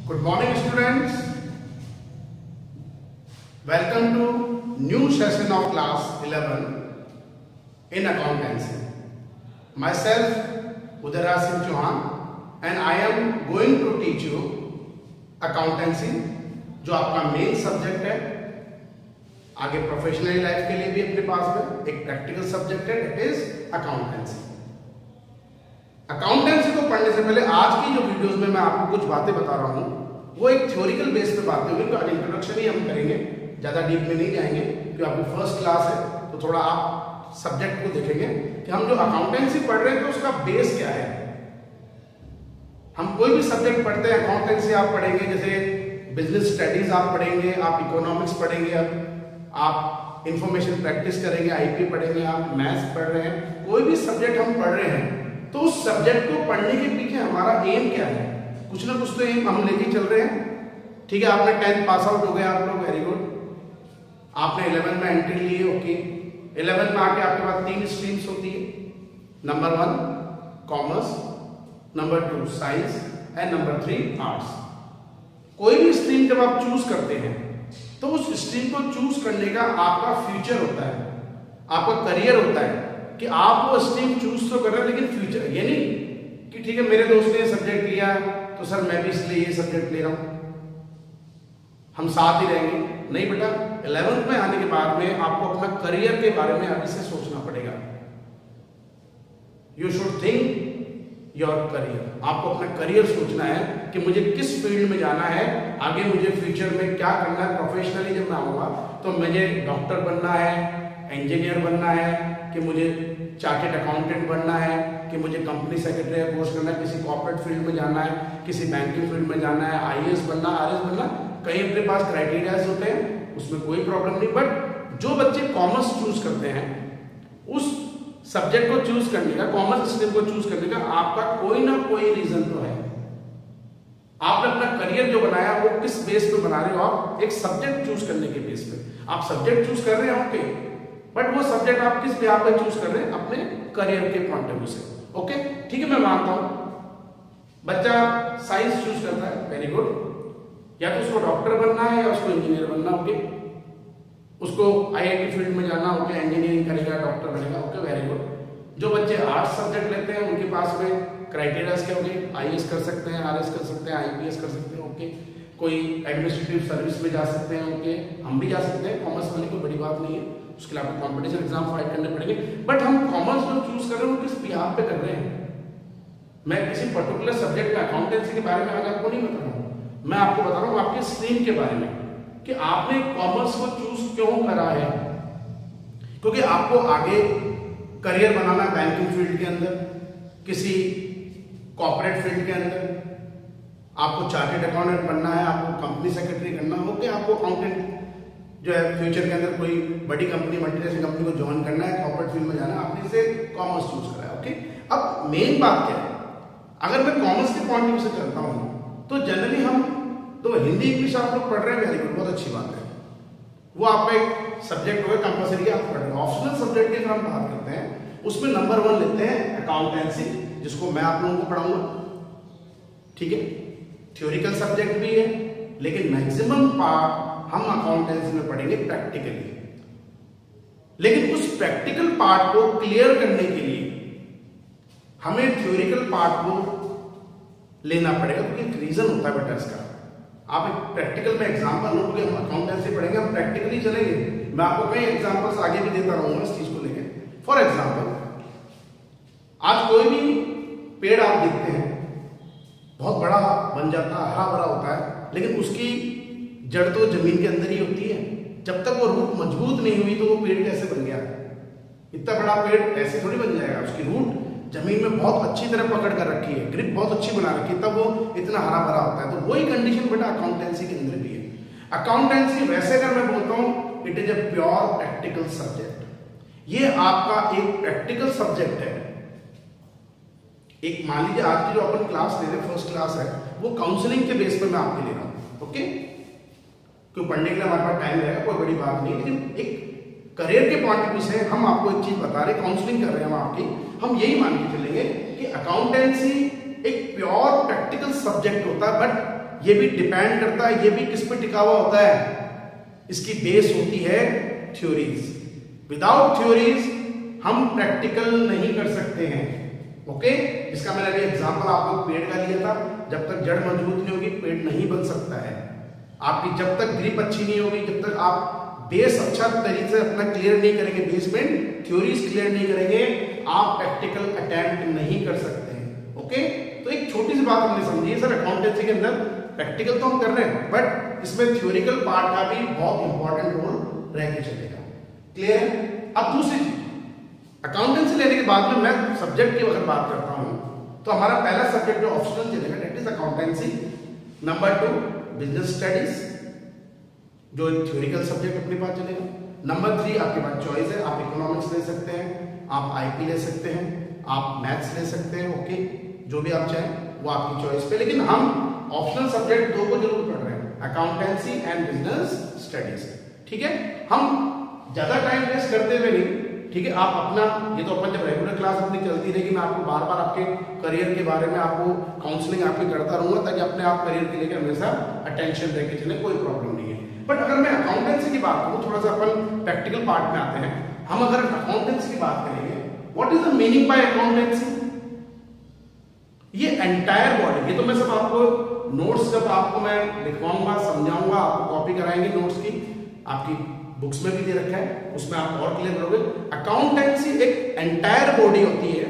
Good morning students. Welcome to new session of class 11 in accountancy. Myself Udairaj Singh Chauhan and I am going to teach you accountancy जो आपका main subject है। आगे professional life के लिए भी अपने पास में एक प्रैक्टिकल सब्जेक्ट है, इट इज अकाउंटेंसी। अकाउंटेंसी को पढ़ने से पहले आज की जो वीडियोस में मैं आपको कुछ बातें बता रहा हूं वो एक थ्योरिकल बेस पे बातें होंगी, तो आज इंट्रोडक्शन ही हम करेंगे, ज्यादा डीप में नहीं जाएंगे क्योंकि आपकी फर्स्ट क्लास है तो थोड़ा आप सब्जेक्ट को देखेंगे कि हम जो अकाउंटेंसी पढ़ रहे हैं तो उसका बेस क्या है। हम कोई भी सब्जेक्ट पढ़ते हैं, अकाउंटेंसी आप पढ़ेंगे, जैसे बिजनेस स्टडीज आप पढ़ेंगे, आप इकोनॉमिक्स पढ़ेंगे, आप इंफॉर्मेशन प्रैक्टिस करेंगे, आईपी पढ़ेंगे, आप मैथ्स पढ़ रहे हैं, कोई भी सब्जेक्ट हम पढ़ रहे हैं तो उस सब्जेक्ट को पढ़ने के पीछे हमारा एम क्या है, कुछ ना कुछ तो एम हम लेके चल रहे हैं। ठीक है, आपने 10th पास आउट हो गए आप लोग, वेरी गुड। आपने 11 में एंट्री ली है, ओके। 11 में आके आपके पास 3 स्ट्रीम्स होती है, number 1 commerce, number 2 science and number 3 arts. कोई भी स्ट्रीम जब आप चूज करते हैं तो उस स्ट्रीम को चूज करने का आपका फ्यूचर होता है, आपका करियर होता है कि आप वो स्ट्रीम चूज तो कर रहे हैं लेकिन फ्यूचर, ये नहीं कि ठीक है मेरे दोस्त ने सब्जेक्ट लिया तो सर मैं भी इसलिए ये सब्जेक्ट ले रहा हूं, हम साथ ही रहेंगे। नहीं बेटा, 11th में आने के बाद में आपको अपना करियर के बारे में अभी से सोचना पड़ेगा। You should think your career. आपको अपना करियर सोचना है कि मुझे किस फील्ड में जाना है, आगे मुझे फ्यूचर में क्या करना है। प्रोफेशनली जब मैं आऊंगा तो मुझे डॉक्टर बनना है, इंजीनियर बनना है, कि मुझे चार्टेड अकाउंटेंट बनना है, कि मुझे कंपनी सेक्रेटरी का कोर्स करना है, किसी कॉर्पोरेट फील्ड में जाना है, किसी बैंकिंग फील्ड में जाना है, आईएएस बनना, आरएस बनना। कई अपने पास क्राइटेरियाज होते हैं, उसमें कोई प्रॉब्लम नहीं। बट जो बच्चे कॉमर्स चूज करते हैं, उस सब्जेक्ट को चूज करने का, कॉमर्स स्ट्रीम को चूज करने का आपका कोई ना कोई रीजन तो है। आपने अपना करियर जो बनाया वो किस बेस पे बना रहे हो? आप एक सब्जेक्ट चूज करने के बेस पे आप सब्जेक्ट चूज कर रहे हैं, ओके, बट वो सब्जेक्ट आप किस पे आप चूज कर रहे हैं? अपने करियर के पॉइंट ऑफ व्यू से, ओके। ठीक है, मैं मानता हूं बच्चा साइंस चूज करता है, वेरी गुड, या तो उसको डॉक्टर बनना है या उसको इंजीनियर बनना, ओके। उसको आईआईटी फील्ड में जाना, ओके, इंजीनियरिंग करेगा, डॉक्टर बनेगा, ओके, वेरी गुड। जो बच्चे आर्ट्स सब्जेक्ट लेते हैं उनके पास में क्राइटेरियाज क्या होंगे? आईएएस कर सकते हैं, आरएस कर सकते हैं, आईपीएस कर सकते हैं, ओके। कोई एडमिनिस्ट्रेटिव सर्विस में जा सकते हैं, ओके, हम भी जा सकते हैं। कॉमर्स वाले कोई बड़ी बात नहीं है, उसके लिए आपको कॉम्पिटिशन एग्जाम फाइट करने पड़ेंगे। बट हम कॉमर्स जो चूज कर रहे हैं वो किस बिहाफ पे कर रहे हैं? मैं किसी पर्टिकुलर सब्जेक्ट में अकाउंटेंसी के बारे में आज आपको नहीं बता रहा हूं, मैं आपको बता रहा हूं आपके स्ट्रीम के बारे में कि आपने कॉमर्स को चूज क्यों करा है। क्योंकि आपको आगे करियर बनाना है बैंकिंग फील्ड के अंदर, किसी कॉर्पोरेट फील्ड के अंदर, आपको चार्टेड अकाउंटेंट बनना है, आपको कंपनी सेक्रेटरी करना हो, कि आपको अकाउंटेंट जो है फ्यूचर के अंदर कोई बड़ी कंपनी, मल्टीनेशनल कंपनी को ज्वाइन करना है, कॉर्पोरेट फील्ड में जाना है, आपने इसे कॉमर्स चूज करा है, ओके। अब मेन बात क्या है, अगर मैं कॉमर्स के पॉइंट ऑफ व्यू से चलता हूं तो जनरली हम तो हिंदी इंग्लिश आप लोग पढ़ रहे हैं, वेरी गुड, बहुत अच्छी बात है, वो आपका एक सब्जेक्ट होगा, कंपल्सरी आप पढ़ रहे हैं। ऑप्शनल सब्जेक्ट की अगर हम बात करते हैं उसमें नंबर 1 लेते हैं अकाउंटेंसी, जिसको मैं आप लोगों को पढ़ाऊंगा, ठीक है। थ्योरिकल सब्जेक्ट भी है लेकिन मैक्सिमम पार्ट हम अकाउंटेंसी में पढ़ेंगे प्रैक्टिकली। लेकिन उस प्रैक्टिकल पार्ट को क्लियर करने के लिए हमें थ्योरिकल पार्ट को लेना पड़ेगा, क्योंकि एक रीजन होता है बेटा इसका। आप एक प्रैक्टिकल में एग्जांपल लो कि हम अकाउंटेंसी पढ़ेंगे, हम प्रैक्टिकली चलेंगे। मैं आपको कई एग्जांपल्स आगे भी देता रहूंगा इस चीज को लेकर। फॉर एग्जांपल, आज कोई भी पेड़ आप देखते हैं बहुत बड़ा बन जाता है, हरा भरा होता है, लेकिन उसकी जड़ तो जमीन के अंदर ही होती है। जब तक वो रूट मजबूत नहीं हुई तो वो पेड़ कैसे बन गया? इतना बड़ा पेड़ ऐसे थोड़ी बन जाएगा, उसकी रूट जमीन में बहुत अच्छी तरह पकड़ कर रखी है, ग्रिप बहुत अच्छी बना रखी है, तब वो इतना हरा भरा होता है। तो वही कंडीशन बेटा अकाउंटेंसी के अंदर भी है। अकाउंटेंसी वैसे अगर मैं बोलता हूं it is a pure practical subject. ये आपका एक प्रैक्टिकल सब्जेक्ट है। एक मान लीजिए आज की जो अपन क्लास ले रहे हैं, फर्स्ट क्लास है, वो काउंसलिंग के बेस पर मैं आपके ले रहा हूं, ओके। क्यों पढ़ने के लिए हमारे पास टाइम रहेगा, कोई बड़ी बात नहीं, लेकिन एक करियर के पॉइंट ऑफ व्यू से हम आपको एक चीज बता रहे, काउंसलिंग कर रहे हैं हम आपकी, हम यही मान के चलेंगे कि अकाउंटेंसी एक प्योर प्रैक्टिकल सब्जेक्ट होता है, बट ये भी डिपेंड करता है, ये भी किस पे टिका हुआ होता है, इसकी बेस होती है थ्योरीज। विदाउट थ्योरीज हम प्रैक्टिकल नहीं कर सकते हैं। ओके, इसका मैंने अभी एग्जांपल आपको पेड़ का लिया था। जब तक जड़ मजबूत नहीं होगी पेड़ नहीं बन सकता है। आपकी जब तक ग्रिप अच्छी नहीं होगी, जब तक आप बेस अच्छा तरीके से अपना क्लियर नहीं करेंगे, बेसमेंट थ्योरीज क्लियर नहीं करेंगे, आप प्रैक्टिकल अटेम्प्ट नहीं कर सकते हैं। ओके, तो एक छोटी सी बात हमने समझी है, सर अकाउंटेंसी के अंदर प्रैक्टिकल तो हम कर रहे हैं, बट इसमें थ्योरिकल पार्ट का भी बहुत इंपॉर्टेंट रोल रह के चलेगा। क्लियर है? अब दूसरी चीज, अकाउंटेंसी लेने के बाद में मैं सब्जेक्ट की अगर बात करता हूं तो हमारा पहला सब्जेक्ट जो ऑप्शनल चलेगा that is accountancy. Number 2 business studies, जो थ्योरिकल सब्जेक्ट अपने पास चलेगा। नंबर 3 आपके पास चॉइस है, आप इकोनॉमिक्स ले सकते हैं, आप आईपी ले सकते हैं, आप मैथ्स ले सकते हैं। ओके, जो भी आप चाहें वो आपकी चॉइस पे, लेकिन हम ऑप्शनल सब्जेक्ट 2 को जरूर पढ़ रहे हैं, अकाउंटेंसी एंड बिजनेस स्टडीज। ठीक है, हम ज्यादा टाइम वेस्ट करते हुए नहीं, ठीक है, आप अपना ये तो अपन जब रेगुलर क्लास अपनी चलती रहेगी, मैं आपको बार बार आपके करियर के बारे में आपको काउंसलिंग आपकी करता रहूंगा, ताकि अपने आप करियर के लेकर हमेशा अटेंशन देके चले, कोई प्रॉब्लम नहीं है। बट अगर मैं अकाउंटेंसी की बात करूं, थोड़ा सा अपन प्रैक्टिकल पार्ट में आते हैं। हम अगर अकाउंटेंसी की बात करेंगे, what is the meaning bye accountancy? ये एंटायर बॉडी, ये तो मैं सब आपको नोट्स जब आपको मैं लिखवाऊंगा, समझाऊंगा, आपको कॉपी कराएंगे नोट्स की, आपकी बुक्स में भी दे रखा है, उसमें आप और क्लियर करोगे। अकाउंटेंसी एक एंटायर बॉडी होती है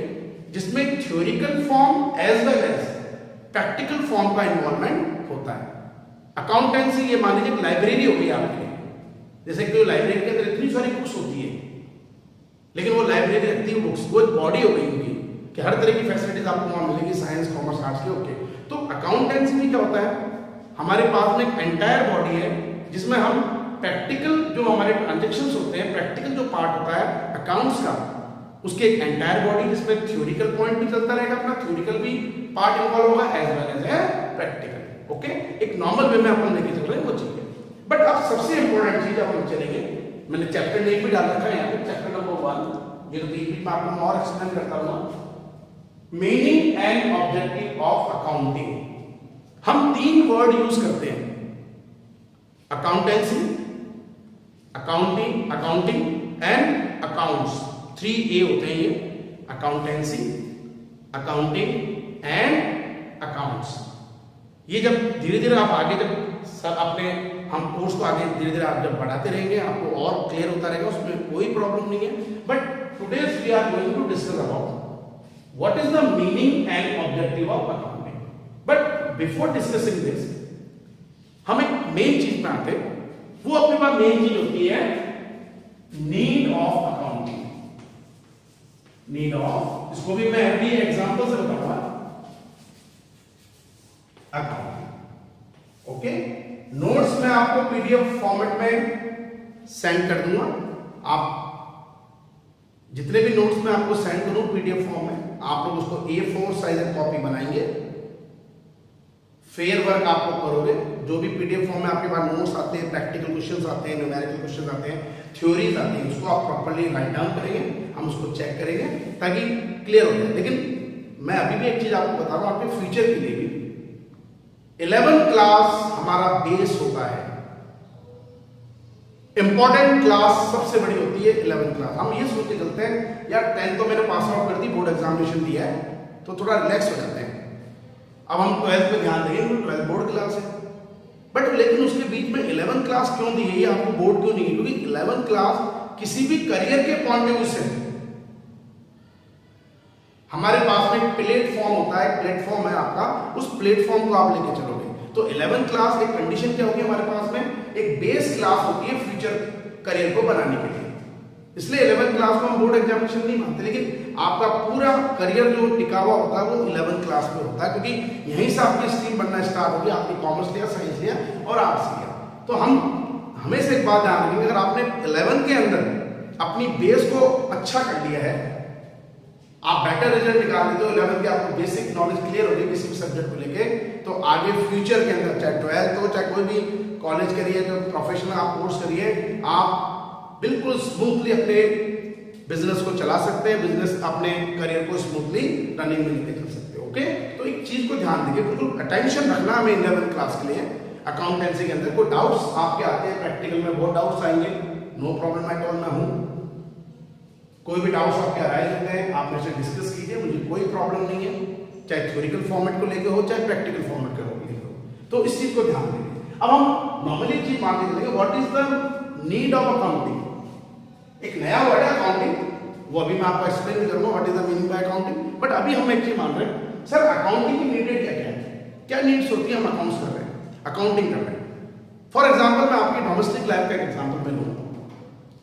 जिसमें theoretical form as well as practical form का इन्वॉल्वमेंट होता है। अकाउंटेंसी ये मान लीजिए लाइब्रेरी हो गई आपके लिए, जैसे कि लाइब्रेरी के अंदर इतनी सारी बुक्स होती है, लेकिन वो लाइब्रेरी रखती है बुक्स, वो एक बॉडी हो गई उनकी कि हर तरह की फैसिलिटीज आपको वहां मिलेगी, साइंस कॉमर्स आर्ट्स के। ओके, तो अकाउंटेंसी में क्या होता है, हमारे पास में एक एंटायर बॉडी है जिसमें हम प्रैक्टिकल जो हमारे ट्रांजेक्शंस होते हैं, प्रैक्टिकल जो पार्ट होता है अकाउंट्स का, उसके एक एंटायर बॉडी जिसमें थ्योरिकल पॉइंट भी चलता रहेगा, अपना थ्योरिकल भी पार्ट इन्वॉल्व होगा as well as practical. Okay, एक नॉर्मल वे में अपन लेके चल रहे हैं वो चीज है। बट अब सबसे इंपॉर्टेंट चीज अब हम चलेंगे, मैंने चैप्टर नेम भी डाल रखा है यहाँ पे, चैप्टर नंबर 1, ये तो बीच में आपको और एक्सप्लेन करता हूँ। Meaning and objective of accounting. हम 3 वर्ड यूज करते हैं, accountancy, accounting and accounts. 3A होते हैं ये, अकाउंटेंसी, अकाउंटिंग एंड अकाउंट्स। ये जब धीरे धीरे आप आगे जब सर अपने हम कोर्स को आगे धीरे धीरे आप जब बढ़ाते रहेंगे, आपको और क्लियर होता रहेगा, उसमें कोई प्रॉब्लम नहीं है। But today we are going to discuss about what is the meaning and objective of accounting. But before discussing this हम एक मेन चीज में आते हैं, वो अपने पास मेन चीज होती है need of accounting. Need of, इसको भी मैं अभी एग्जांपल से बताऊंगा। अकाउंटिंग, ओके, नोट्स मैं आपको पीडीएफ फॉर्मेट में सेंड कर दूंगा। आप जितने भी नोट्स मैं आपको सेंड करूं पीडीएफ फॉर्म में, आप लोग उसको A4 साइज कॉपी बनाएंगे, फेयर वर्क आपको करोगे। जो भी पीडीएफ फॉर्म में आपके पास नोट्स आते हैं, प्रैक्टिकल क्वेश्चंस आते हैं, न्यूमेरिकल क्वेश्चंस आते हैं, थ्योरीज आती है, उसको आप प्रॉपर्ली राइट डाउन करेंगे, हम उसको चेक करेंगे ताकि क्लियर हो जाए। लेकिन मैं अभी भी एक चीज आपको बता रहा हूं, आपके फ्यूचर के लिए भी 11th क्लास हमारा बेस होता है। इंपॉर्टेंट क्लास सबसे बड़ी होती है 11th क्लास। हम ये सोच के चलते हैं यार 10th तो मैंने पास आउट कर दी, बोर्ड एग्जामिनेशन दिया है, तो थोड़ा रिलैक्स हो जाते हैं, अब हम 12th पे ध्यान देंगे, 12th बोर्ड क्लास है। बट लेकिन उसके बीच में 11th क्लास क्यों दी है, आपको बोर्ड क्यों नहीं है? क्योंकि 11th क्लास किसी भी करियर के पॉइंट ऑफ व्यू से हमारे पास में एक प्लेटफॉर्म होता है, प्लेटफॉर्म है आपका, उस प्लेटफॉर्म को आप लेके चलोगे। तो 11th क्लास एक कंडीशन क्या होगी हमारे पास में, एक बेस क्लास होती है फ्यूचर करियर को बनाने के लिए। इसलिए 11th क्लास को हम बोर्ड एग्जामिनेशन नहीं मानते, लेकिन आपका पूरा करियर जो टिका हुआ होता है वो 11th क्लास में होता है, क्योंकि यहीं से आपकी स्ट्रीम बनना स्टार्ट होगी। आपने कॉमर्स लिया, साइंस लिया और आर्ट्स लिया, तो हम हमेशा एक बात ध्यान रखेंगे, अगर आपने 11th के अंदर अपनी बेस को अच्छा कर लिया है, आप बेटर रिजल्ट निकाल लेते हो, 11th के आपको बेसिक नॉलेज क्लियर हो गई किसी भी सब्जेक्ट को लेके, तो आगे फ्यूचर के अंदर चाहे 12th हो, चाहे कोई भी कॉलेज करिए, जो प्रोफेशनल आप कोर्स करिए, आप बिल्कुल स्मूथली अपने बिजनेस को चला सकते हैं, बिजनेस अपने करियर को स्मूथली रनिंग में लेके चल सकते हैं। ओके, तो एक चीज को ध्यान दीजिए, बिल्कुल अटेंशन रखना हमें 11th क्लास के लिए। अकाउंटेंसी के अंदर कोई डाउट्स आपके आते हैं प्रैक्टिकल में, बहुत डाउट्स आएंगे, नो प्रॉब्लम एट ऑल, मैं हूं। कोई भी डाउट्स आपके अराइज होते हैं आप मेरे से डिस्कस कीजिए, मुझे कोई प्रॉब्लम नहीं है, चाहे थ्योरिकल फॉर्मेट को लेकर हो चाहे प्रैक्टिकल फॉर्मेट को लेकर हो। तो इस चीज को ध्यान दीजिए। अब हम नॉर्मली चीज मान के चलेंगे, what is the need of accounting. एक नया वर्ड है अकाउंटिंग, वो अभी मैं आपको एक्सप्लेन नहीं करूंगा what is the meaning by accounting, but अभी हम एक चीज मान रहे हैं, सर अकाउंटिंग की नीडेड क्या क्या है, क्या नीड्स होती है, हम अकाउंट्स कर रहे हैं, अकाउंटिंग कर रहे हैं। फॉर एग्जाम्पल मैं आपकी डोमेस्टिक लाइफ का एक एग्जाम्पल में लूँ,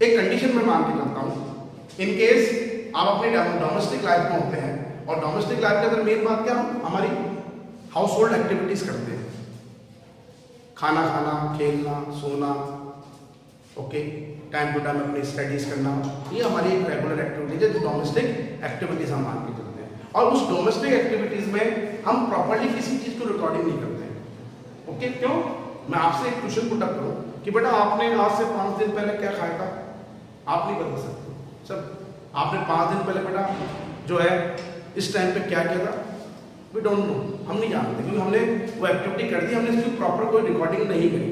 एक कंडीशन में मान के चलता हूँ, इन केस आप अपनी डोमेस्टिक लाइफ में होते हैं, और डोमेस्टिक लाइफ के अंदर मेन बात क्या है, हमारी हाउस होल्ड एक्टिविटीज करते हैं, खाना खाना, खेलना, सोना, ओके, टाइम टू टाइम अपनी स्टडीज करना, ये हमारी एक रेगुलर एक्टिविटीज है, जो डोमेस्टिक एक्टिविटीज हम मान के चलते हैं। और उस डोमेस्टिक एक्टिविटीज में हम प्रॉपर्ली किसी चीज को रिकॉर्डिंग नहीं करते हैं। ओके, क्यों? मैं आपसे एक क्वेश्चन पुट अप करूं कि बेटा आपने आज से 5 दिन पहले क्या खाया था, आप नहीं बता सकते। सर आपने 5 दिन पहले बेटा जो है इस टाइम पे क्या किया था, वी डोंट नो, हम नहीं जानते, क्योंकि हमने वो एक्टिविटी कर दी, हमने इसकी प्रॉपर कोई रिकॉर्डिंग नहीं करी,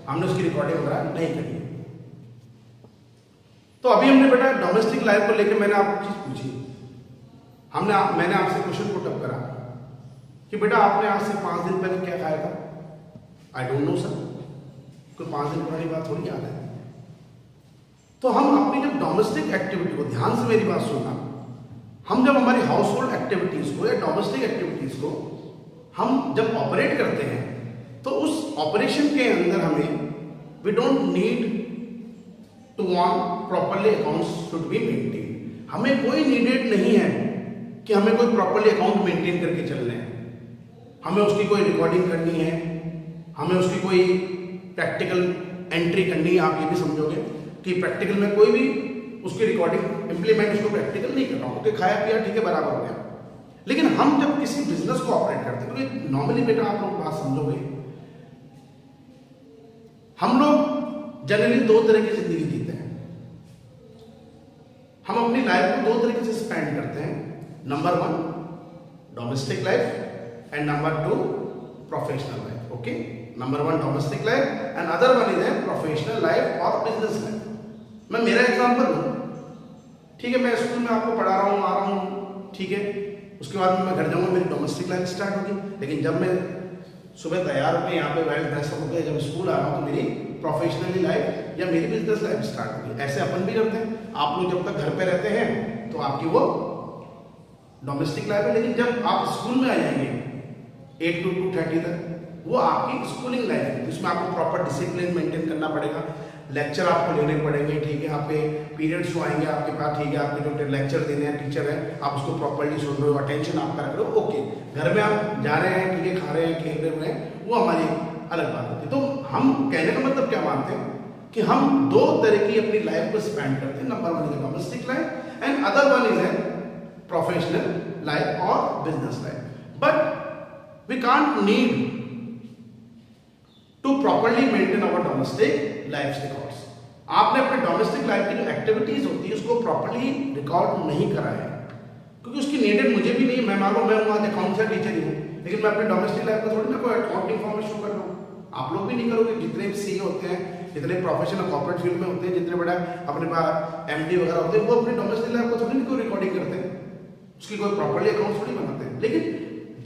हमने उसकी रिकॉर्डिंग वगैरह नहीं करी। तो अभी हमने बेटा डोमेस्टिक लाइफ को लेकर मैंने आपको चीज पूछी, मैंने आपसे क्वेश्चन पुट अप करा कि बेटा आपने आज से 5 दिन पहले क्या खाया था, आई डोंट नो सर, कोई 5 दिन पुरानी बात थोड़ी याद है। तो हम अपनी जब डोमेस्टिक एक्टिविटी को, ध्यान से मेरी बात सुनना, हम जब हमारी हाउस होल्ड एक्टिविटीज को या डोमेस्टिक एक्टिविटीज को हम जब ऑपरेट करते हैं, तो उस ऑपरेशन के अंदर हमें we don't need to want properly accounts should be maintain. हमें कोई नीडेड नहीं है कि हमें कोई प्रॉपरली अकाउंट मेंटेन करके चलना है, हमें उसकी कोई रिकॉर्डिंग करनी है, हमें उसकी कोई प्रैक्टिकल एंट्री करनी है। आप ये भी समझोगे कि प्रैक्टिकल में कोई भी उसकी रिकॉर्डिंग इंप्लीमेंट उसको प्रैक्टिकल नहीं कर रहा हूँ, ओके, खाया पिया ठीक है, बराबर हो गया। लेकिन हम जब किसी बिजनेस को ऑपरेट करते हैं, क्योंकि नॉर्मली बेटा आप लोग बात समझोगे, हम लोग जनरली 2 तरह की जिंदगी जीते हैं। हम अपनी लाइफ को 2 तरीके से स्पेंड करते हैं, number 1 domestic life and number 2 professional life. Okay, number 1 domestic life and other one is professional life और बिजनेस लाइफ। मैं मेरा एग्जांपल लूं, ठीक है, मैं स्कूल में आपको पढ़ा रहा हूं, आ रहा हूं, ठीक है, उसके बाद मैं घर जाऊंगा, मेरी डोमेस्टिक लाइफ स्टार्ट होगी। लेकिन जब मैं सुबह तैयार होकर यहाँ पे वेल ड्रेस होकर जब स्कूल आ रहा हूँ, तो मेरी प्रोफेशनली लाइफ या मेरी बिजनेस लाइफ स्टार्ट होगी। ऐसे अपन भी करते हैं, आप लोग जब तक घर पे रहते हैं तो आपकी वो डोमेस्टिक लाइफ है, लेकिन जब आप स्कूल में आ जाएंगे 8 to 2:30 तक, वो आपकी स्कूलिंग लाइफ है, जिसमें आपको प्रॉपर डिसिप्लिन मेंटेन करना पड़ेगा, लेक्चर आपको लेने पड़ेंगे, ठीक है, आपके पीरियड्स आएंगे आपके पास, ठीक है, आपके जो लेक्चर देने हैं टीचर है, आप उसको प्रॉपर्ली सुन रहे हो, अटेंशन आपका रख रहे हो, ओके। घर में आप जा रहे हैं, ठीक है, खा रहे हैं, खेल रहे हुए हैं, वो हमारी अलग बात होती है। तो हम कहने का मतलब क्या मानते हैं कि हम 2 तरह की अपनी लाइफ को स्पेंड करते हैं, number 1 is domestic life and other one is professional life और business life. But we can't need to properly maintain our domestic life records. आपने अपने डोमेस्टिक लाइफ की जो एक्टिविटीज होती है उसको प्रॉपरली रिकॉर्ड नहीं करा है, क्योंकि उसकी नीडेड मुझे भी नहीं। मैं मानो मैं वहां अकाउंट का टीचर ही हूँ, लेकिन मैं अपनी डोमेस्टिक लाइफ में थोड़ी ना कोई अकाउंटिंग फॉर्म शो कर रहा हूँ। आप लोग भी नहीं करोगे, जितने सी होते हैं, जितने प्रोफेशनल कॉर्पोरेट फील्ड में होते हैं, जितने बड़ा अपने पास MD वगैरह होते हैं, वो अपनी डोमेस्टिक लाइफ को थोड़ी ना कोई रिकॉर्डिंग करते हैं, उसकी कोई प्रॉपरली अकाउंट थोड़ी बनाते हैं। लेकिन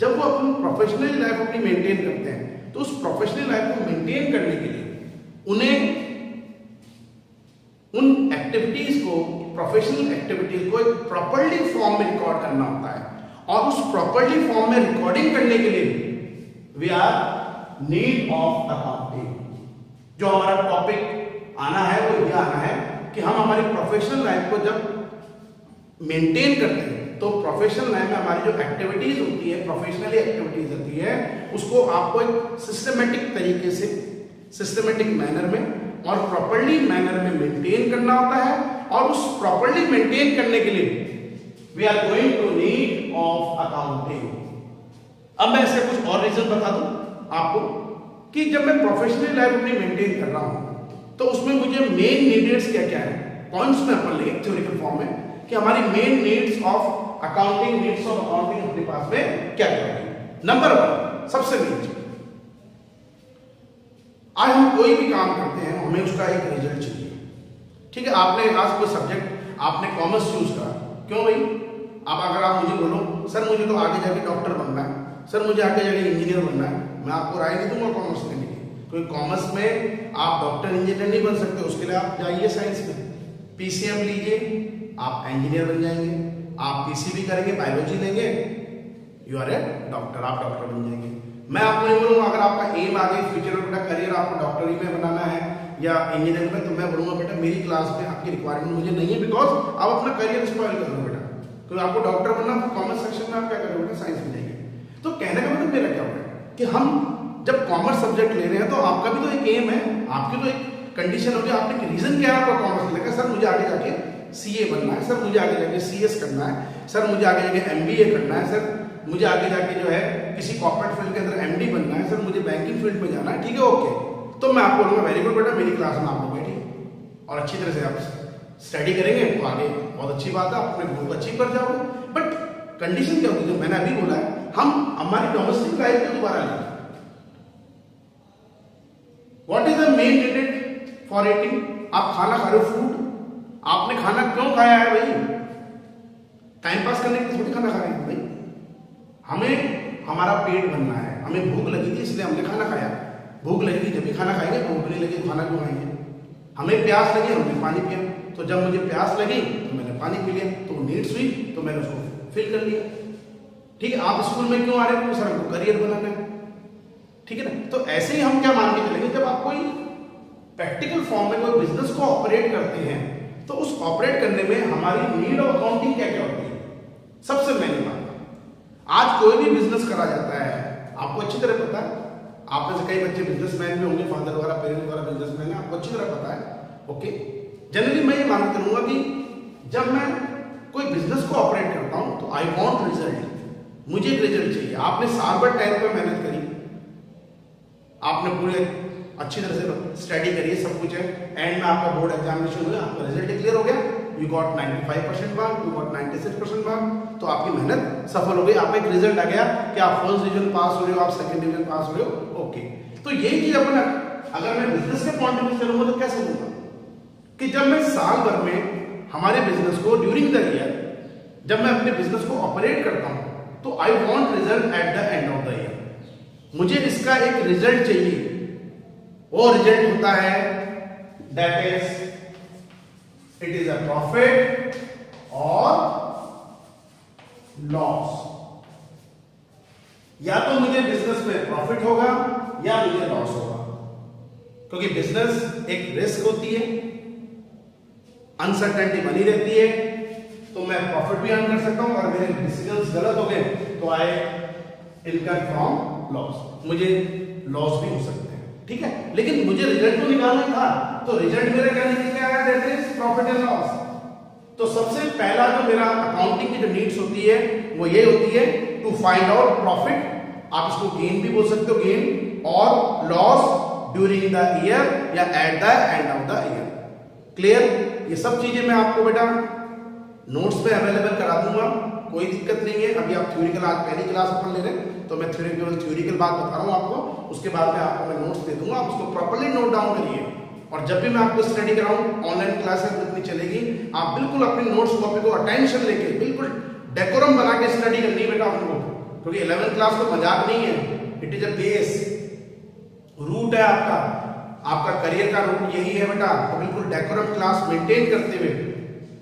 जब वो अपनी प्रोफेशनल लाइफ अपनी मेंटेन करते हैं, तो उस प्रोफेशनल लाइफ को मेंटेन करने के लिए उन्हें उन एक्टिविटीज को, प्रोफेशनल एक्टिविटीज को एक प्रॉपरली फॉर्म में रिकॉर्ड करना होता है, और उस प्रॉपरली फॉर्म में रिकॉर्डिंग करने के लिए we are need of accounting. जो हमारा टॉपिक आना है वो ये आना है कि हम हमारी प्रोफेशनल लाइफ को जब मेंटेन करते हैं, तो प्रोफेशनल लाइफ में हमारी जो एक्टिविटीज होती है, प्रोफेशनली एक्टिविटीज होती है, उसको आपको एक सिस्टमेटिक तरीके से, सिस्टमेटिक मैनर में और प्रॉपरली मैनर में मेंटेन करना होता है। और उस प्रॉपरली मेंटेन करने के लिए we are going to need of accounting. अब मैं इसका कुछ और रीजन बता दूं आपको कि जब मैं प्रोफेशनल लाइफ अपनी मेंटेन कर रहा हूं, तो उसमें मुझे मेन नीड्स क्या क्या है, पॉइंट्स में अपन लेंगे थ्योरिकल फॉर्म में कि हमारी main needs of accounting, needs of accounting अपने पास में क्या क्या है। नंबर 1 सबसे मेन चीज, आज हम कोई भी काम करते हैं हमें उसका एक रिजल्ट चाहिए। ठीक है, आपने आज कोई सब्जेक्ट आपने कॉमर्स चूज करा, क्यों भाई? अब अगर आप मुझे बोलो सर मुझे तो आगे जाके डॉक्टर बनना है, सर मुझे आगे जाके इंजीनियर बनना है, मैं आपको राय नहीं दूंगा कॉमर्स लेने की, क्योंकि कॉमर्स में आप डॉक्टर इंजीनियर नहीं बन सकते, उसके लिए आप जाइए साइंस में, पीसीएम लीजिए, आप इंजीनियर बन जाएंगे, आप पीसीबी करेंगे, बायोलॉजी लेंगे, यू आर ए डॉक्टर, आप डॉक्टर बन जाएंगे। मैं आपको नहीं बोलूंगा अगर आपका एम आगे फ्यूचर में बेटा करियर आपको डॉक्टरी में बनाना है या इंजीनियर में, तो मैं बोलूंगा बेटा मेरी क्लास में आपकी रिक्वायरमेंट मुझे नहीं है, बिकॉज आप अपना करियर स्पॉइल कर दो बेटा, क्योंकि आपको डॉक्टर बनना तो कॉमर्स सेक्शन में आप क्या करोगे बेटा, साइंस में जाएंगे। तो कहने का मतलब मेरा क्या होगा कि हम जब कॉमर्स सब्जेक्ट ले रहे हैं तो आपका भी तो एक एम है, आपकी तो एक कंडीशन होगी, आपने एक रीजन क्या है आपका कॉमर्स लेने का, सर मुझे आगे जाके सीए बनना है, सर मुझे आगे जाके सीएस करना है, सर मुझे आगे जाके एमबीए करना है, सर मुझे आगे जाके जो है किसी कॉर्पोरेट फील्ड के अंदर एमडी बनना है, सर मुझे बैंकिंग फील्ड में जाना है। ठीक है, ओके, तो मैं आपको बोलूंगा वेरी गुड बेटा, मेरी क्लास में आप लोग बैठिए और अच्छी तरह से आप स्टडी करेंगे तो आगे बहुत अच्छी बात है, अपने गोल को अचीव कर जाओगे। बट कंडीशन क्या होगी, जो मैंने अभी बोला है, हम हमारी डोमेस्टिक लाइफ को दोबारा लें। What is the main intent for eating? आप खाना खा रहे हो, फूड, आपने खाना क्यों खाया है भाई? टाइम पास करने के लिए थोड़ी खाना खा रहे हैं भाई, हमें हमारा पेट भरना है, हमें भूख लगी थी इसलिए हमने खाना खाया, भूख लगेगी जब भी खाना खाएंगे, भूख नहीं लगी खाना क्यों खाएंगे? हमें प्यास लगी हमने पानी पिया, तो जब मुझे प्यास लगी तो मैंने पानी पी लिया, तो नीड्स हुई तो मैंने उसको फिल कर लिया। ठीक है, आप स्कूल में क्यों आ रहे हो? सर हमको करियर बनाना है। ठीक है ना, तो ऐसे ही हम क्या मान के चलेंगे, जब आप कोई प्रैक्टिकल फॉर्म में कोई बिजनेस को ऑपरेट करते हैं तो उस ऑपरेट करने में हमारी नीड ऑफ अकाउंटिंग क्या क्या होती है? सबसे मेन बात, आज कोई भी बिजनेस करा जाता है, आपको अच्छी तरह पता है, आप में से कई बच्चे बिजनेसमैन भी होंगे, फादर वगैरह पेरेंट्स वगैरह बिजनेसमैन है, आपको अच्छी तरह पता है। ओके, जनरली मैं ये मान के चलूंगा कि जब मैं कोई बिजनेस को ऑपरेट करता हूं तो आई वांट रिजल्ट, मुझे एक रिजल्ट चाहिए। आपने साल भर टाइम पर मेहनत करी, आपने पूरे अच्छी तरह से स्टडी करी, सब कुछ है, एंड में आपका बोर्ड एग्जामिनेशन हुआ, आपका रिजल्ट क्लियर हो गया, you got 95% mark, you got 96% mark, तो आपकी मेहनत सफल हो गई, आपका एक रिजल्ट आ गया कि आप फर्स्ट डिवीजन पास हो रहे हो, आप सेकंड डिवीजन पास हो रहे हो। ओके, तो यही चीज अपना अगर मैं बिजनेस के पॉइंट ऑफ व्यू चलूंगा तो कैसे होगा कि जब मैं साल भर में हमारे बिजनेस को ड्यूरिंग द ईयर जब मैं अपने बिजनेस को ऑपरेट करता हूं तो I want result eight the end of the year, मुझे इसका एक रिजल्ट चाहिए। वो रिजल्ट होता है that is it is a profit और लॉस, या तो मुझे बिजनेस में प्रॉफिट होगा या मुझे लॉस होगा, क्योंकि बिजनेस एक रिस्क होती है, अनसर्टेनिटी बनी रहती है, तो मैं प्रॉफिट भी अर्न कर सकता हूं और मेरे डिसीजंस गलत हो गए तो आई इनकम फ्रॉम लॉस, मुझे लॉस भी हो सकते हैं। ठीक है, लेकिन मुझे रिजल्ट तो निकालना था, तो रिजल्ट मेरा क्या निकल के आया, that is profit and loss. तो सबसे पहला जो मेरा अकाउंटिंग की जो नीड्स होती है वो ये होती है टू फाइंड आउट प्रॉफिट, आप इसको गेन भी बोल सकते हो, गेन, और लॉस ड्यूरिंग द ईयर या eight the end of the year. Clear? ये सब चीजें मैं आपको बेटा नोट्स में अवेलेबल करा दूंगा, कोई दिक्कत नहीं है। अभी आप थ्योरिकल, आज पहली क्लास अपन ले रहे हैं तो मैं थ्योरिकल बात बता रहा हूं आपको, उसके बाद में आपको मैं नोट्स दे दूंगा, आप उसको प्रॉपर्ली नोट डाउन करिए, और जब भी मैं आपको स्टडी कराऊं, ऑनलाइन क्लासेस जितनी चलेगी, आप बिल्कुल अपनी नोट्स कॉपी को अटेंशन लेके बिल्कुल डेकोरम बना के स्टडी करनी है बेटा आपको, क्योंकि 11th क्लास तो मजाक नहीं है, it is a base, root है आपका करियर का रूट यही है बेटा। तो बिल्कुल डेकोरम क्लास मेंटेन करते हुए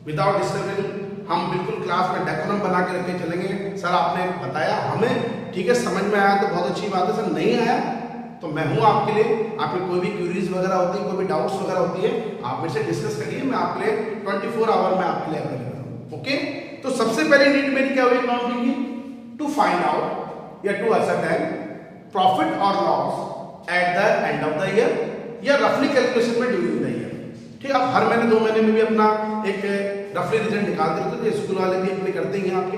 विदाउट डिस्टर्बिंग हम बिल्कुल क्लास में डेकोरम बना के रख के चलेंगे। सर आपने बताया हमें, ठीक है, समझ में आया तो बहुत अच्छी बात है, सर नहीं आया तो मैं हूं आपके लिए, आपकी कोई भी क्यूरीज वगैरह होती है, कोई भी डाउट्स वगैरह होती है, आप मेरे से डिस्कस करिए, मैं आपके लिए 24 आवर में आपके लिए अवेलेबल हूं। ओके, तो सबसे पहली नीड मेरी क्या हुई अकाउंटिंग की, टू फाइंड आउट या टू असरटेन प्रॉफिट और loss at the end of the year या रफली कैलकुलेशन में ड्यूरिंग द ईयर। ठीक है, आप हर महीने 2 महीने में भी अपना एक रफली रिजल्ट निकाल देते थे, स्कूल वाले भी अपने करते हैं आपके,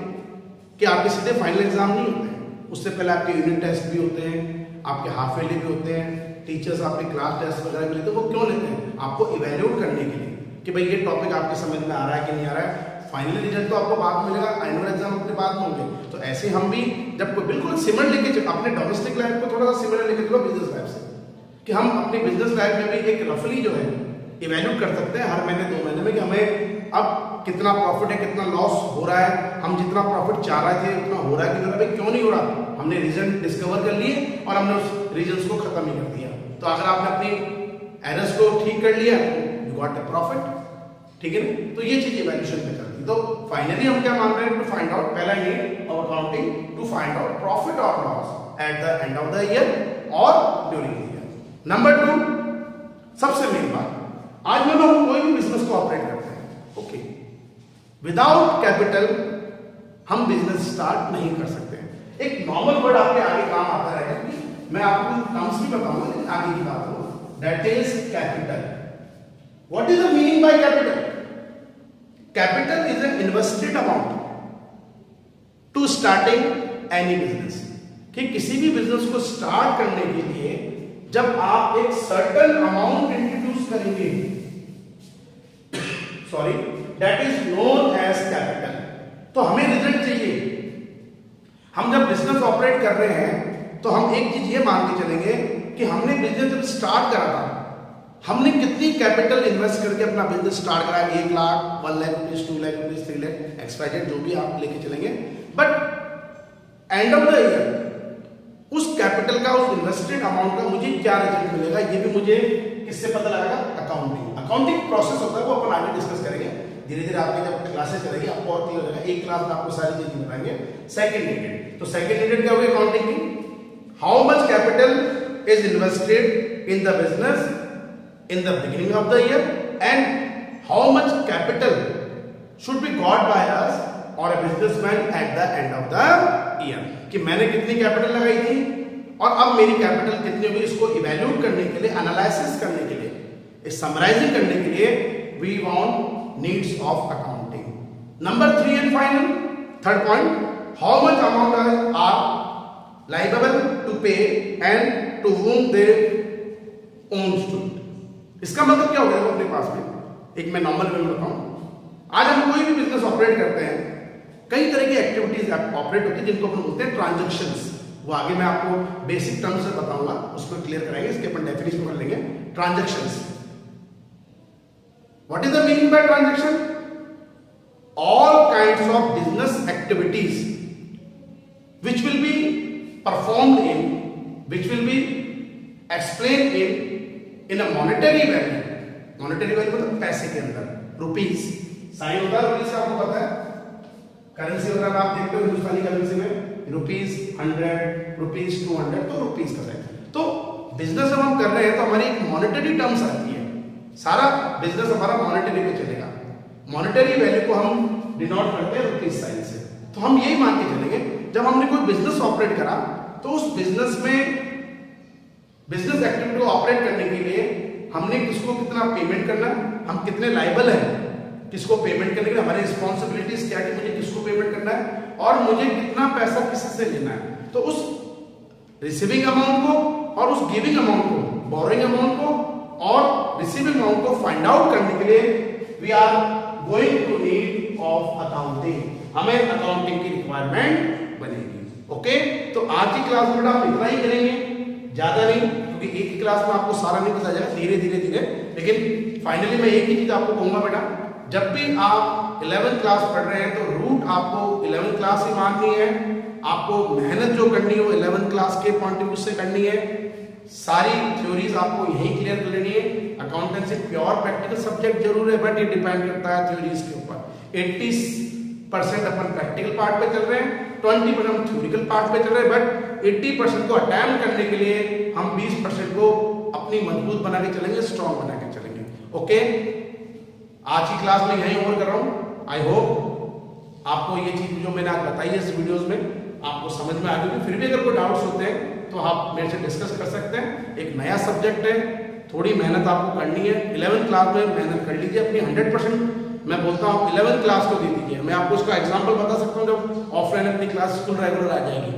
कि आपके सीधे फाइनल एग्जाम नहीं होते हैं, उससे पहले आपके यूनिट टेस्ट भी होते हैं, आपके हाफ ईयरली भी होते हैं, टीचर्स आपके क्लास टेस्ट वगैरह भी लेते हैं। वो क्यों लेते हैं? आपको इवेल्यूएट करने के लिए कि भाई ये टॉपिक आपके समझ में आ रहा है कि नहीं आ रहा है, फाइनल रिजल्ट तो आपको बाद में मिलेगा, एनुअल एग्जाम अपने बाद में होंगे। तो ऐसे हम भी जब कोई बिल्कुल सिमिलर लेके अपने डोमेस्टिक लाइफ को थोड़ा सा सिमिलर लेके चलो बिजनेस लाइफ से, कि हम अपनी बिजनेस लाइफ में भी एक रफली जो है इवैल्यूएट कर सकते हैं हर महीने 2 महीने में कि हमें अब कितना प्रॉफिट है, कितना लॉस हो रहा है, हम जितना प्रॉफिट चाह रहे थे उतना हो रहा है कि नहीं, भाई क्यों नहीं हो रहा। हमने रीजन डिस्कवर कर लिए और हमने उस रीजन को खत्म ही कर दिया। तो अगर आपने अपनी एरर्स को ठीक कर लिया यू गॉट अ प्रॉफिट, ठीक है ना। तो ये चीज इवैल्यूएशन में करती है। तो फाइनली हम क्या मान रहे हैं, टू फाइंड आउट, पहला need of accounting to find out profit और loss at the end of the year और ड्यूरिंग द ईयर। नंबर 2, सबसे मेन बात, आज में हम कोई भी बिजनेस को ऑपरेट करते हैं, ओके, विदाउट कैपिटल हम बिजनेस स्टार्ट नहीं कर सकते। एक नॉर्मल वर्ड आपके आगे काम आता रहेगा, मैं आपको टर्म्स भी बताऊंगा लेकिन आगे की बात हो, that is capital. What is the meaning by capital? Capital is an invested amount to starting any business, कि किसी भी बिजनेस को स्टार्ट करने के लिए जब आप एक सर्टेन अमाउंट इंट्रोड्यूस करेंगे, sorry, that is known as capital. तो हमें रिजल्ट चाहिए। हम जब बिजनेस ऑपरेट कर रहे हैं तो हम एक चीज ये मान के चलेंगे कि हमने बिजनेस जब स्टार्ट करा था, हमने कितनी कैपिटल इन्वेस्ट करके अपना बिजनेस स्टार्ट करा, 1 लाख, 1 लाख रुपीज, 2 लाख रुपीज, 3 लाख, एक्सपाइटेड जो भी आप लेके चलेंगे। But and of the year उस कैपिटल का, उस इन्वेस्टेड अमाउंट का मुझे क्या रिजल्ट मिलेगा, ये भी मुझे किससे पता लगेगा? अकाउंटिंग प्रोसेस होता है, वो अपन आगे डिस्कस करेंगे। धीरे धीरे आपके जब क्लासेस चलेगी आपको और क्लियर हो जाएगा। एक क्लास में आपको सारी चीजें बताएंगे। सेकंड नीडेड, तो सेकंड नीडेड क्या होगी अकाउंटिंग की? How much capital is invested in the business in the beginning of the year and how much capital should be got by us or a businessman at the end of the year, कि मैंने कितनी capital लगाई थी और अब मेरी capital कितनी होगी। इसको इवैल्यूएट करने के लिए, एनालिसिस करने के लिए, समराइजिंग करने के लिए we want needs of accounting. Number 3 and final, third point, how much amount are liable to pay and to whom they owns to। इसका मतलब क्या हो गया अपने पास में, एक मैं नॉर्मल वे में बताऊं। आज हम कोई भी बिजनेस ऑपरेट करते हैं, कई तरह की एक्टिविटीज ऑपरेट होती है जिनको अपन बोलते हैं ट्रांजैक्शंस। वो आगे मैं आपको बेसिक टर्म्स से बताऊंगा, उसको क्लियर कराएंगे, इसके अपन डेफिनेशन कर लेंगे। Transactions, what is the meaning by transaction? All kinds of business activities which will be performed in, which will be explained in a monetary value। monetary value मतलब पैसे के अंदर, रुपीस, साइन होता है रुपीस, आपको पता है। करेंसी वगैरह आप देखते हो हिंदुस्तानी करेंसी में रुपीस 100, रुपीस 200, तो रुपीस का साइन। तो बिजनेस जब हम कर रहे हैं तो हमारी एक मॉनेटरी टर्म्स आती है, सारा बिजनेस हमारा मॉनेटरी पे चलेगा। मॉनेटरी वैल्यू को हम डिनोट करते हैं रुपीस साइन से। तो हम यही मान के चलेंगे जब हमने कोई बिजनेस ऑपरेट करा तो उस बिजनेस में, बिजनेस एक्टिविटी को ऑपरेट करने के लिए हमने किसको कितना पेमेंट करना, हम कितने लायबल हैं किसको पेमेंट करने के लिए, हमारी रिस्पॉन्सिबिलिटीज क्या है, मुझे किसको पेमेंट करना है और मुझे कितना पैसा किससे लेना है। तो उस रिसीविंग अमाउंट को और उस गिविंग अमाउंट को, बोरोइंग अमाउंट को और रिसीविंग अमाउंट को फाइंड आउट करने के लिए we are going to need of accounting. हमें अकाउंटिंग की रिक्वायरमेंट बनेगी। ओके, तो आज की क्लास में हम इतना ही करेंगे, ज्यादा नहीं, क्योंकि एक ही क्लास में आपको सारा नहीं पता जाएगा, धीरे धीरे धीरे। लेकिन फाइनली मैं एक ही चीज आपको कहूंगा बेटा, जब भी आप 11th क्लास पढ़ रहे हैं तो रूट आपको 11th क्लास ही माननी है। आपको मेहनत जो करनी है वो 11th क्लास के पॉइंट ऑफ व्यू से करनी है। सारी थ्योरीज आपको यही क्लियर कर लेनी है। अकाउंटेंसी प्योर प्रैक्टिकल सब्जेक्ट जरूर है, बट ये डिपेंड करता है थ्योरीज के ऊपर। 80% अपन प्रैक्टिकल पार्ट पे चल रहे हैं, 20% हम थ्योरिकल पार्ट पे चल रहे हैं, बट 80% को अटेम्प्ट करने के लिए हम 20% को अपनी मजबूत बना के चलेंगे, स्ट्रॉन्ग बना के चलेंगे। ओके, आज की क्लास में यही ओवर कर रहा हूं। आई होप आपको ये चीज जो मैंने आज बताई है इस वीडियोस में आपको समझ में आ गई। फिर भी अगर कोई डाउट्स होते हैं तो आप मेरे से डिस्कस कर सकते हैं। एक नया सब्जेक्ट है, थोड़ी मेहनत आपको करनी है। 11th क्लास में मेहनत कर लीजिए अपनी 100%। मैं बोलता हूँ 11th क्लास को दे दीजिए। मैं आपको उसका एग्जाम्पल बता सकता हूँ, जब ऑफलाइन अपनी क्लास स्कूल रेगुलर आ जाएगी,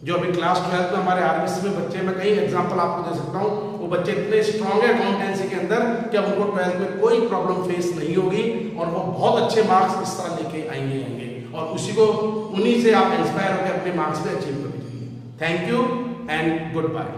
जो अभी क्लास 12th में हमारे आरबीसी में बच्चे, मैं कई एग्जाम्पल आपको दे सकता हूँ। वो बच्चे इतने स्ट्रांग है अकाउंटेंसी के अंदर कि अब उनको 12th में कोई प्रॉब्लम फेस नहीं होगी और वो बहुत अच्छे मार्क्स इस तरह लेके आएंगे और उसी को उन्हीं से आप इंस्पायर होकर अपने मार्क्स पे अचीव कर लीजिए। Thank you and good bye.